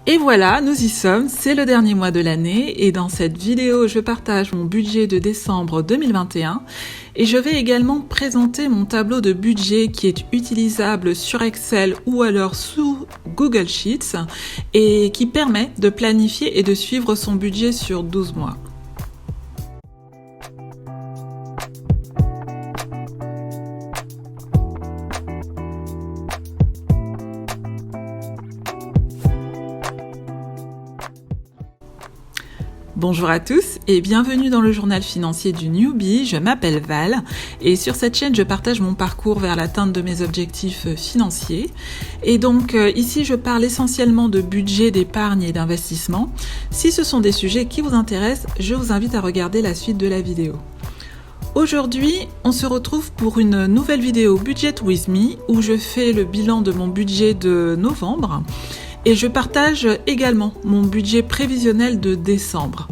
Et voilà, nous y sommes, c'est le dernier mois de l'année et dans cette vidéo, je partage mon budget de décembre 2021 et je vais également présenter mon tableau de budget qui est utilisable sur Excel ou alors sous Google Sheets et qui permet de planifier et de suivre son budget sur 12 mois. Bonjour à tous et bienvenue dans le journal financier du Newbie, je m'appelle Val et sur cette chaîne je partage mon parcours vers l'atteinte de mes objectifs financiers. Et donc ici je parle essentiellement de budget, d'épargne et d'investissement. Si ce sont des sujets qui vous intéressent, je vous invite à regarder la suite de la vidéo. Aujourd'hui, on se retrouve pour une nouvelle vidéo Budget with Me où je fais le bilan de mon budget de novembre. Et je partage également mon budget prévisionnel de décembre.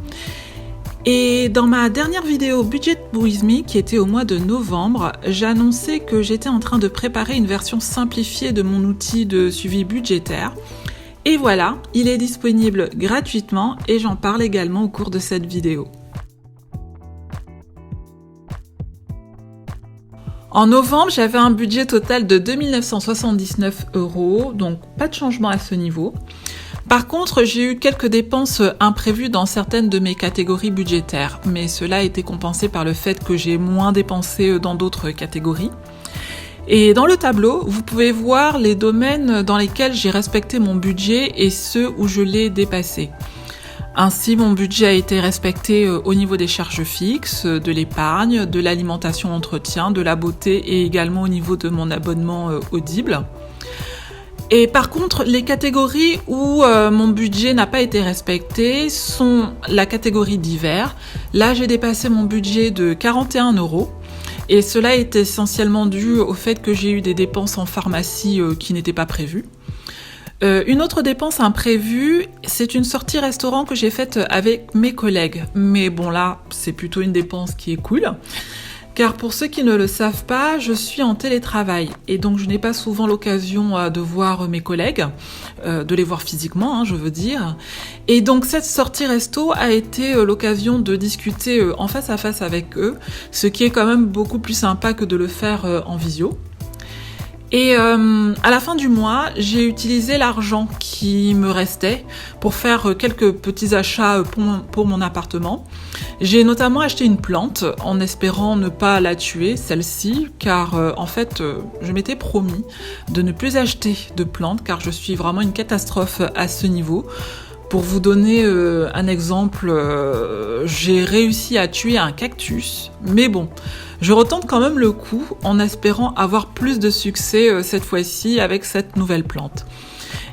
Et dans ma dernière vidéo Budget with Me, qui était au mois de novembre, j'annonçais que j'étais en train de préparer une version simplifiée de mon outil de suivi budgétaire. Et voilà, il est disponible gratuitement et j'en parle également au cours de cette vidéo. En novembre, j'avais un budget total de 2 979 €, donc pas de changement à ce niveau. Par contre, j'ai eu quelques dépenses imprévues dans certaines de mes catégories budgétaires, mais cela a été compensé par le fait que j'ai moins dépensé dans d'autres catégories. Et dans le tableau, vous pouvez voir les domaines dans lesquels j'ai respecté mon budget et ceux où je l'ai dépassé. Ainsi, mon budget a été respecté au niveau des charges fixes, de l'épargne, de l'alimentation entretien, de la beauté et également au niveau de mon abonnement Audible. Et par contre, les catégories où mon budget n'a pas été respecté sont la catégorie divers. Là, j'ai dépassé mon budget de 41 € et cela est essentiellement dû au fait que j'ai eu des dépenses en pharmacie qui n'étaient pas prévues. Une autre dépense imprévue, c'est une sortie restaurant que j'ai faite avec mes collègues. Mais bon là, c'est plutôt une dépense qui est cool. Car pour ceux qui ne le savent pas, je suis en télétravail. Et donc je n'ai pas souvent l'occasion de voir mes collègues, de les voir physiquement, je veux dire. Et donc cette sortie resto a été l'occasion de discuter en face à face avec eux, ce qui est quand même beaucoup plus sympa que de le faire en visio. Et à la fin du mois, j'ai utilisé l'argent qui me restait pour faire quelques petits achats pour mon appartement. J'ai notamment acheté une plante en espérant ne pas la tuer, celle-ci, car en fait, je m'étais promis de ne plus acheter de plantes car je suis vraiment une catastrophe à ce niveau. Pour vous donner un exemple, j'ai réussi à tuer un cactus, mais bon, je retente quand même le coup en espérant avoir plus de succès cette fois-ci avec cette nouvelle plante.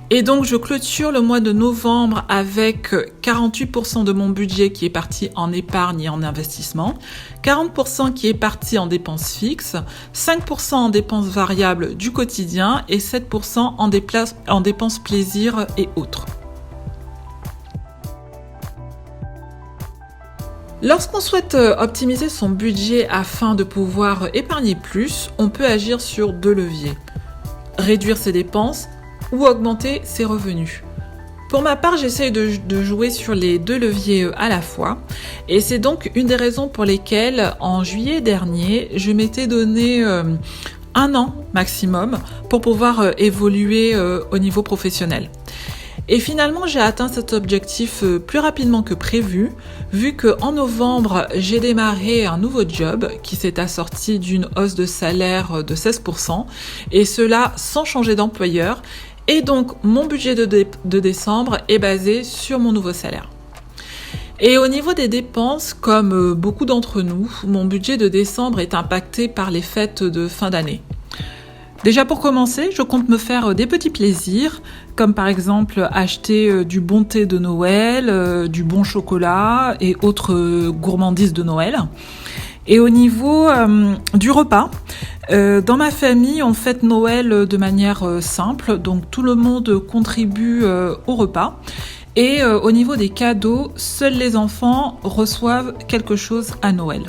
Et donc je clôture le mois de novembre avec 48% de mon budget qui est parti en épargne et en investissement, 40% qui est parti en dépenses fixes, 5% en dépenses variables du quotidien et 7% en dépenses plaisir et autres. Lorsqu'on souhaite optimiser son budget afin de pouvoir épargner plus, on peut agir sur deux leviers. Réduire ses dépenses ou augmenter ses revenus. Pour ma part, j'essaye de jouer sur les deux leviers à la fois. Et c'est donc une des raisons pour lesquelles, en juillet dernier, je m'étais donné un an maximum pour pouvoir évoluer au niveau professionnel. Et finalement, j'ai atteint cet objectif plus rapidement que prévu, vu qu'en novembre, j'ai démarré un nouveau job qui s'est assorti d'une hausse de salaire de 16%, et cela sans changer d'employeur. Et donc, mon budget de décembre est basé sur mon nouveau salaire. Et au niveau des dépenses, comme beaucoup d'entre nous, mon budget de décembre est impacté par les fêtes de fin d'année. Déjà pour commencer, je compte me faire des petits plaisirs, comme par exemple acheter du bon thé de Noël, du bon chocolat et autres gourmandises de Noël. Et au niveau du repas, dans ma famille, on fête Noël de manière simple, donc tout le monde contribue au repas. Et au niveau des cadeaux, seuls les enfants reçoivent quelque chose à Noël.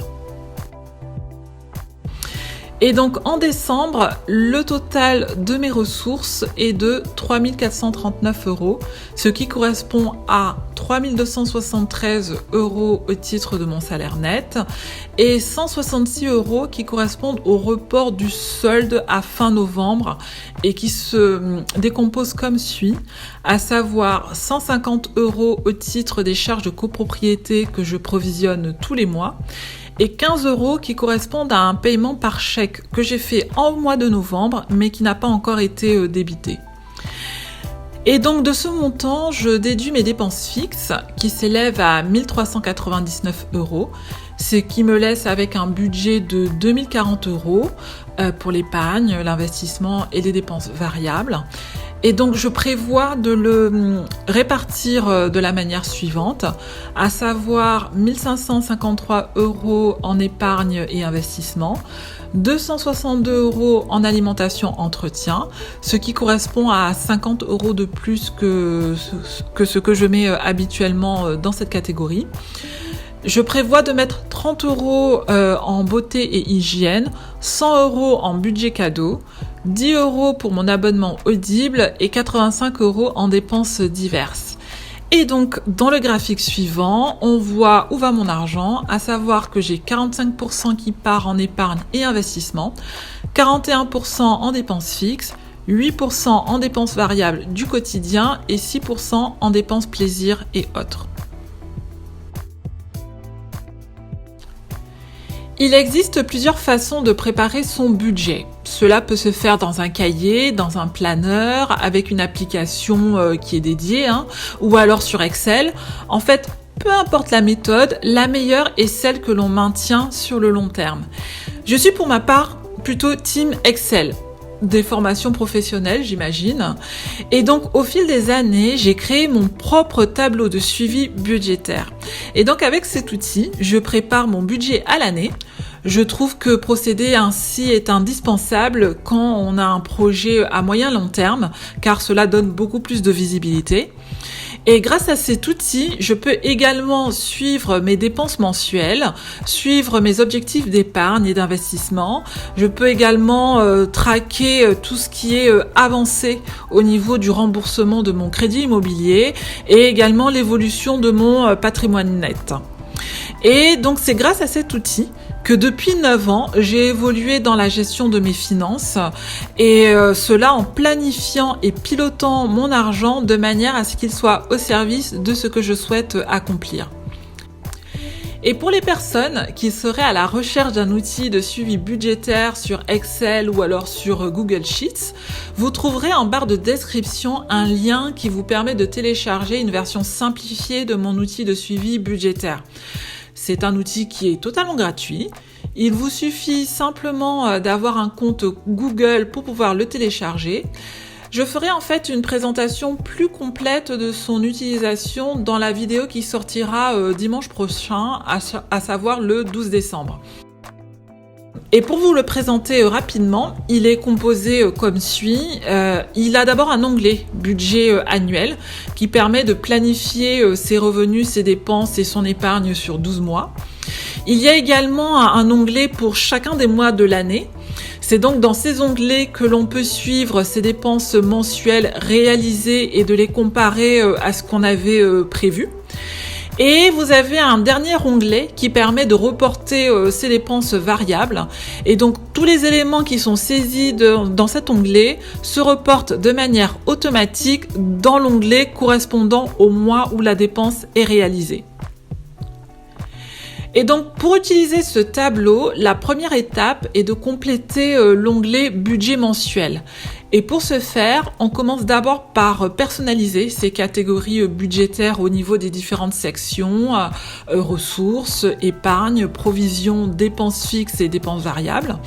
Et donc en décembre, le total de mes ressources est de 3 439 €, ce qui correspond à 3 273 € au titre de mon salaire net et 166 € qui correspondent au report du solde à fin novembre et qui se décompose comme suit, à savoir 150 € au titre des charges de copropriété que je provisionne tous les mois et 15 € qui correspondent à un paiement par chèque que j'ai fait en mois de novembre mais qui n'a pas encore été débité. Et donc de ce montant, je déduis mes dépenses fixes qui s'élèvent à 1 399 €, ce qui me laisse avec un budget de 2 040 € pour l'épargne, l'investissement et les dépenses variables. Et donc je prévois de le répartir de la manière suivante, à savoir 1 553 € en épargne et investissement, 262 € en alimentation entretien, ce qui correspond à 50 € de plus que ce que je mets habituellement dans cette catégorie. Je prévois de mettre 30 € en beauté et hygiène, 100 € en budget cadeau, 10 € pour mon abonnement Audible et 85 € en dépenses diverses. Et donc, dans le graphique suivant, on voit où va mon argent, à savoir que j'ai 45% qui part en épargne et investissement, 41% en dépenses fixes, 8% en dépenses variables du quotidien et 6% en dépenses plaisir et autres. Il existe plusieurs façons de préparer son budget. Cela peut se faire dans un cahier, dans un planeur, avec une application qui est dédiée, ou alors sur Excel. En fait, peu importe la méthode, la meilleure est celle que l'on maintient sur le long terme. Je suis pour ma part plutôt team Excel. Des formations professionnelles, j'imagine. Et donc, au fil des années, j'ai créé mon propre tableau de suivi budgétaire. Et donc, avec cet outil, je prépare mon budget à l'année. Je trouve que procéder ainsi est indispensable quand on a un projet à moyen long terme, car cela donne beaucoup plus de visibilité. Et grâce à cet outil, je peux également suivre mes dépenses mensuelles, suivre mes objectifs d'épargne et d'investissement. Je peux également traquer tout ce qui est avancé au niveau du remboursement de mon crédit immobilier et également l'évolution de mon patrimoine net. Et donc c'est grâce à cet outil que depuis 9 ans, j'ai évolué dans la gestion de mes finances et cela en planifiant et pilotant mon argent de manière à ce qu'il soit au service de ce que je souhaite accomplir. Et pour les personnes qui seraient à la recherche d'un outil de suivi budgétaire sur Excel ou alors sur Google Sheets, vous trouverez en barre de description un lien qui vous permet de télécharger une version simplifiée de mon outil de suivi budgétaire. C'est un outil qui est totalement gratuit. Il vous suffit simplement d'avoir un compte Google pour pouvoir le télécharger. Je ferai en fait une présentation plus complète de son utilisation dans la vidéo qui sortira dimanche prochain, à savoir le 12 décembre. Et pour vous le présenter rapidement, il est composé comme suit. Il a d'abord un onglet budget annuel qui permet de planifier ses revenus, ses dépenses et son épargne sur 12 mois. Il y a également un onglet pour chacun des mois de l'année. C'est donc dans ces onglets que l'on peut suivre ses dépenses mensuelles réalisées et de les comparer à ce qu'on avait prévu. Et vous avez un dernier onglet qui permet de reporter ces dépenses variables. Et donc, tous les éléments qui sont saisis dans cet onglet se reportent de manière automatique dans l'onglet correspondant au mois où la dépense est réalisée. Et donc, pour utiliser ce tableau, la première étape est de compléter l'onglet budget mensuel. Et pour ce faire, on commence d'abord par personnaliser ces catégories budgétaires au niveau des différentes sections, ressources, épargne, provisions, dépenses fixes et dépenses variables.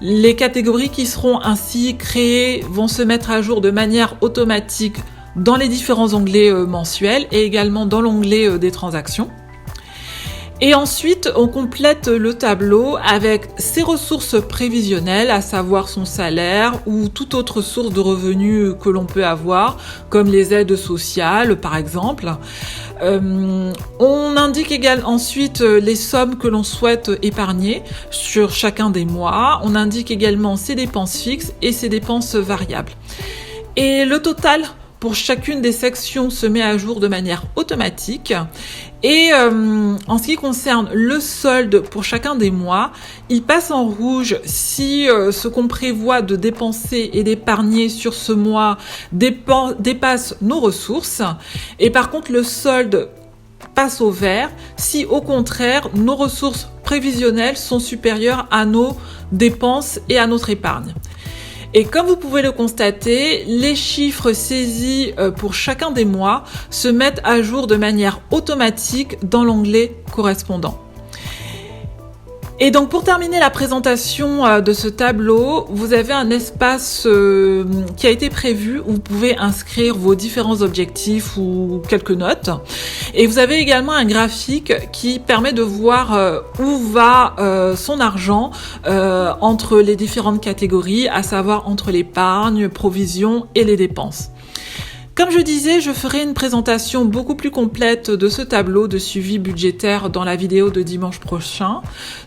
Les catégories qui seront ainsi créées vont se mettre à jour de manière automatique dans les différents onglets mensuels et également dans l'onglet des transactions. Et ensuite, on complète le tableau avec ses ressources prévisionnelles, à savoir son salaire ou toute autre source de revenus que l'on peut avoir, comme les aides sociales par exemple. On indique également ensuite les sommes que l'on souhaite épargner sur chacun des mois. On indique également ses dépenses fixes et ses dépenses variables. Et le total pour chacune des sections se met à jour de manière automatique. Et en ce qui concerne le solde pour chacun des mois, il passe en rouge si ce qu'on prévoit de dépenser et d'épargner sur ce mois dépasse nos ressources. Et par contre, le solde passe au vert si au contraire nos ressources prévisionnelles sont supérieures à nos dépenses et à notre épargne. Et comme vous pouvez le constater, les chiffres saisis pour chacun des mois se mettent à jour de manière automatique dans l'onglet correspondant. Et donc pour terminer la présentation de ce tableau, vous avez un espace qui a été prévu où vous pouvez inscrire vos différents objectifs ou quelques notes. Et vous avez également un graphique qui permet de voir où va son argent entre les différentes catégories, à savoir entre l'épargne, provision et les dépenses. Comme je disais, je ferai une présentation beaucoup plus complète de ce tableau de suivi budgétaire dans la vidéo de dimanche prochain.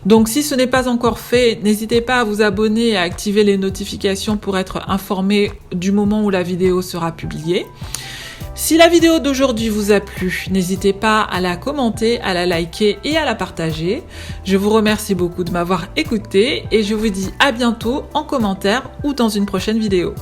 Donc si ce n'est pas encore fait, n'hésitez pas à vous abonner et à activer les notifications pour être informé du moment où la vidéo sera publiée. Si la vidéo d'aujourd'hui vous a plu, n'hésitez pas à la commenter, à la liker et à la partager. Je vous remercie beaucoup de m'avoir écouté et je vous dis à bientôt en commentaire ou dans une prochaine vidéo.